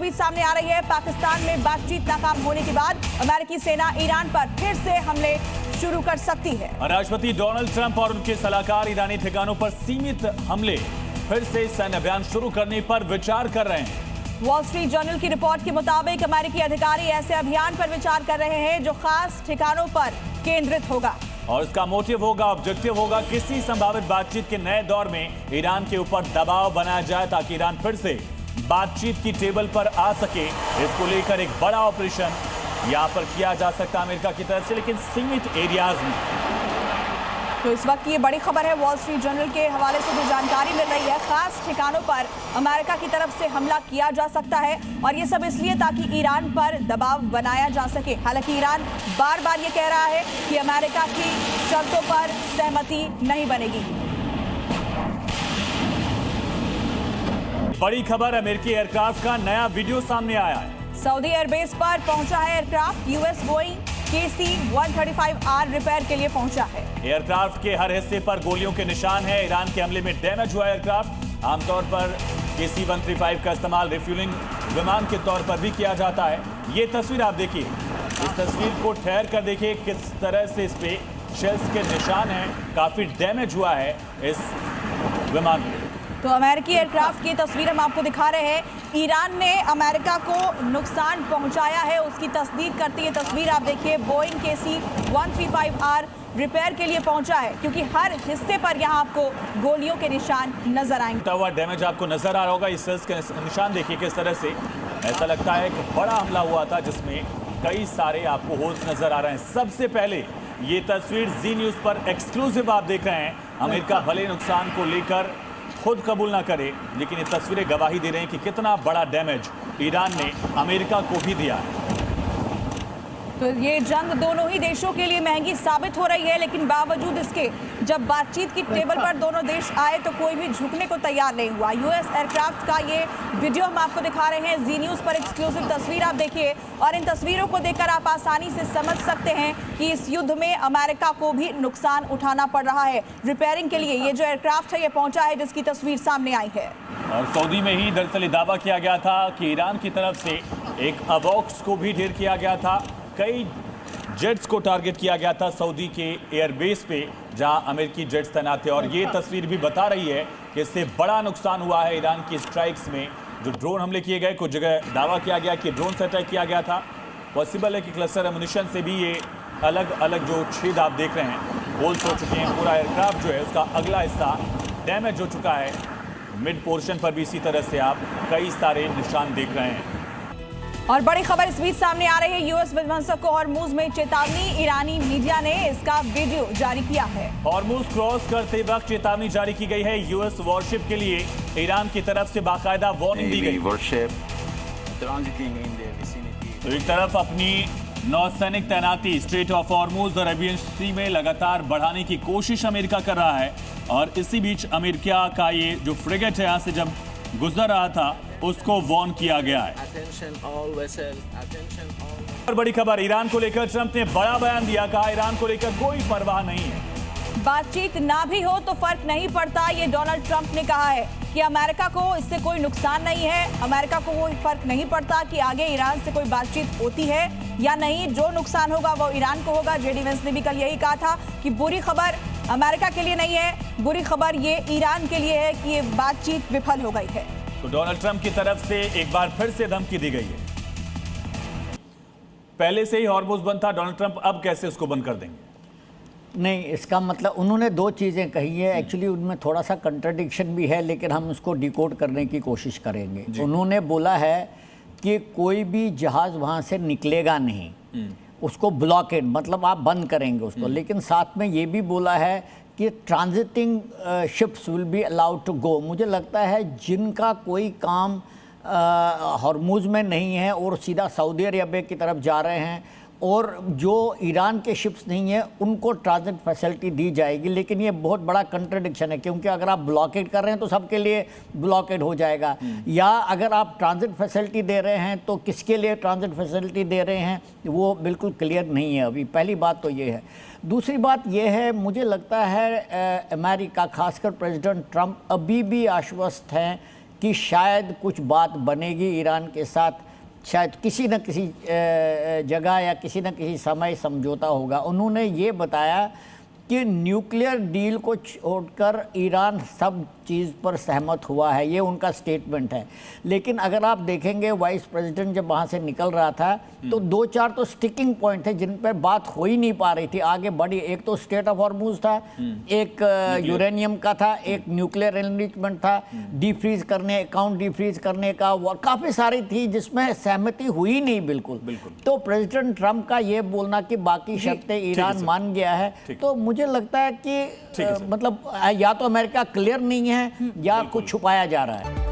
तस्वीर सामने आ रही है। पाकिस्तान में बातचीत नाकाम होने के बाद अमेरिकी सेना ईरान पर फिर से हमले शुरू कर सकती है। राष्ट्रपति डोनाल्ड ट्रंप और उनके सलाहकार ईरानी ठिकानों पर सीमित हमले, फिर से सैन्य अभियान शुरू करने पर विचार कर रहे हैं। वॉल स्ट्रीट जर्नल की रिपोर्ट के मुताबिक अमेरिकी अधिकारी ऐसे अभियान पर विचार कर रहे हैं जो खास ठिकानों पर केंद्रित होगा और इसका मोटिव होगा, ऑब्जेक्टिव होगा, किसी संभावित बातचीत के नए दौर में ईरान के ऊपर दबाव बनाया जाए ताकि ईरान फिर से बातचीत की टेबल पर आ सके। इसको लेकर एक बड़ा ऑपरेशन यहां पर किया जा सकता है अमेरिका की तरफ से, लेकिन सीमित एरियाज में। तो इस वक्त ये बड़ी खबर है वॉल स्ट्रीट जर्नल के हवाले से जो जानकारी मिल रही है, खास ठिकानों पर अमेरिका की तरफ से हमला किया जा सकता है और ये सब इसलिए ताकि ईरान पर दबाव बनाया जा सके। हालांकि ईरान बार बार ये कह रहा है कि अमेरिका की शर्तों पर सहमति नहीं बनेगी। बड़ी खबर, अमेरिकी एयरक्राफ्ट का नया वीडियो सामने आया है। सऊदी एयरबेस पर पहुंचा है aircraft. US Boeing KC-135R repair के लिए पहुंचा है। एयरक्राफ्ट के हर हिस्से पर गोलियों के निशान है। ईरान के हमले में डैमेज हुआ एयरक्राफ्ट। आमतौर पर KC-135 का इस्तेमाल रिफ्यूलिंग विमान के तौर पर भी किया जाता है। ये तस्वीर आप देखिए, इस तस्वीर को ठहर कर देखिए किस तरह से इस पे शेल्स के निशान हैं। काफी डैमेज हुआ है इस विमान को। तो अमेरिकी एयरक्राफ्ट की तस्वीर हम आपको दिखा रहे हैं। ईरान ने अमेरिका को नुकसान पहुंचाया है, उसकी तस्दीक करती है तस्वीर आप देखिए। बोइंग KC-135R रिपेयर के लिए पहुंचा है क्योंकि हर हिस्से पर यहां आपको गोलियों के निशान नजर आएंगे। हुआ डैमेज आपको नजर आ रहा होगा। इस सेल्स के निशान देखिए किस तरह से, ऐसा लगता है कि बड़ा हमला हुआ था जिसमें कई सारे आपको होल्स नजर आ रहे हैं। सबसे पहले ये तस्वीर जी न्यूज पर एक्सक्लूसिव आप देख रहे हैं। अमेरिका भले नुकसान को लेकर खुद कबूल ना करे, लेकिन ये तस्वीरें गवाही दे रहे हैं कि कितना बड़ा डैमेज ईरान ने अमेरिका को भी दिया है। तो ये जंग दोनों ही देशों के लिए महंगी साबित हो रही है, लेकिन बावजूद इसके जब बातचीत की टेबल पर दोनों देश आए तो कोई भी झुकने को तैयार नहीं हुआ। यूएस एयरक्राफ्ट का ये वीडियो हम आपको दिखा रहे हैं। जी न्यूज पर एक्सक्लूसिव तस्वीर आप देखिए और इन तस्वीरों को देखकर आप आसानी से समझ सकते हैं कि इस युद्ध में अमेरिका को भी नुकसान उठाना पड़ रहा है। रिपेयरिंग के लिए ये जो एयरक्राफ्ट है ये पहुंचा है, जिसकी तस्वीर सामने आई है। और सऊदी में ही दरअसल दावा किया गया था कि ईरान की तरफ से एक अवॉक्स को भी ढेर किया गया था। कई जेट्स को टारगेट किया गया था सऊदी के एयरबेस पे जहां अमेरिकी जेट्स तैनात थे। और ये तस्वीर भी बता रही है कि इससे बड़ा नुकसान हुआ है ईरान की स्ट्राइक्स में। जो ड्रोन हमले किए गए, कुछ जगह दावा किया गया कि ड्रोन से अटैक किया गया था। पॉसिबल है कि क्लस्टर एमुनिशन से भी ये अलग अलग जो छेद आप देख रहे हैं होल्स हो चुके हैं। पूरा एयरक्राफ्ट जो है उसका अगला हिस्सा डैमेज हो चुका है। मिड पोर्शन पर भी इसी तरह से आप कई सारे निशान देख रहे हैं। और बड़ी खबर इस बीच सामने आ रही है, यूएस विध्वंसक को हॉर्मुज में चेतावनी। ईरानी मीडिया ने इसका वीडियो जारी किया है। हॉर्मुज क्रॉस करते वक्त चेतावनी जारी की गई है। यूएस वॉरशिप के लिए ईरान की तरफ से बाकायदा वार्निंग दी गई। तो एक तरफ अपनी नौसैनिक तैनाती स्ट्रेट ऑफ हॉर्मुज और अरेबियन सी में लगातार बढ़ाने की कोशिश अमेरिका कर रहा है और इसी बीच अमेरिका का ये जो फ्रिगेट है यहाँ से जब गुजर रहा था उसको वार्न किया गया है। और बड़ी खबर, ईरान को लेकर ट्रंप ने बड़ा बयान दिया। कहा ईरान को लेकर कोई परवाह नहीं है। बातचीत ना भी हो तो फर्क नहीं पड़ता, ये डोनाल्ड ट्रंप ने कहा है कि अमेरिका को इससे कोई नुकसान नहीं है। अमेरिका को कोई फर्क नहीं पड़ता कि आगे ईरान से कोई बातचीत होती है या नहीं। जो नुकसान होगा वो ईरान को होगा। जेडी वेंस ने भी कल यही कहा था कि बुरी खबर अमेरिका के लिए नहीं है, बुरी खबर ये ईरान के लिए है कि ये बातचीत विफल हो गई है। तो डोनाल्ड ट्रंप की तरफ से एक बार फिर से धमकी दी गई है। पहले से ही हॉर्मुज बंद था, डोनाल्ड ट्रंप अब कैसे उसको बंद कर देंगे? नहीं, इसका मतलब उन्होंने दो चीज़ें कही है। एक्चुअली उनमें थोड़ा सा कंट्रडिक्शन भी है, लेकिन हम उसको डिकोड करने की कोशिश करेंगे। उन्होंने बोला है कि कोई भी जहाज़ वहाँ से निकलेगा नहीं, उसको ब्लॉकेड मतलब आप बंद करेंगे उसको। लेकिन साथ में ये भी बोला है कि transiting ships will be allowed to go. मुझे लगता है जिनका कोई काम हॉर्मुज में नहीं है और सीधा सऊदी अरेबिया की तरफ जा रहे हैं और जो ईरान के शिप्स नहीं है उनको ट्रांजिट फैसिलिटी दी जाएगी। लेकिन ये बहुत बड़ा कंट्रडिक्शन है, क्योंकि अगर आप ब्लॉकेड कर रहे हैं तो सबके लिए ब्लॉकेड हो जाएगा, या अगर आप ट्रांजिट फैसिलिटी दे रहे हैं तो किसके लिए ट्रांजिट फैसिलिटी दे रहे हैं वो बिल्कुल क्लियर नहीं है अभी। पहली बात तो ये है। दूसरी बात ये है, मुझे लगता है अमेरिका खासकर प्रेसिडेंट ट्रंप अभी भी आश्वस्त हैं कि शायद कुछ बात बनेगी ईरान के साथ, शायद किसी न किसी जगह या किसी न किसी समय समझौता होगा। उन्होंने ये बताया कि न्यूक्लियर डील को छोड़कर ईरान सब चीज़ पर सहमत हुआ है, ये उनका स्टेटमेंट है। लेकिन अगर आप देखेंगे वाइस प्रेसिडेंट जब वहाँ से निकल रहा था तो 2-4 तो स्टिकिंग पॉइंट थे जिन पर बात हो ही नहीं पा रही थी, आगे बढ़ी। एक तो स्टेट ऑफ हॉर्मुज था, एक यूरेनियम का था, एक न्यूक्लियर एनरिचमेंट था, डीफ्रीज करने, अकाउंट डीफ्रीज करने का, काफ़ी सारी थी जिसमें सहमति हुई नहीं बिल्कुल। तो प्रेसिडेंट ट्रंप का ये बोलना कि बाकी शर्तें ईरान मान गया है, तो मुझे लगता है कि मतलब या तो अमेरिका क्लियर नहीं है या कुछ छुपाया जा रहा है।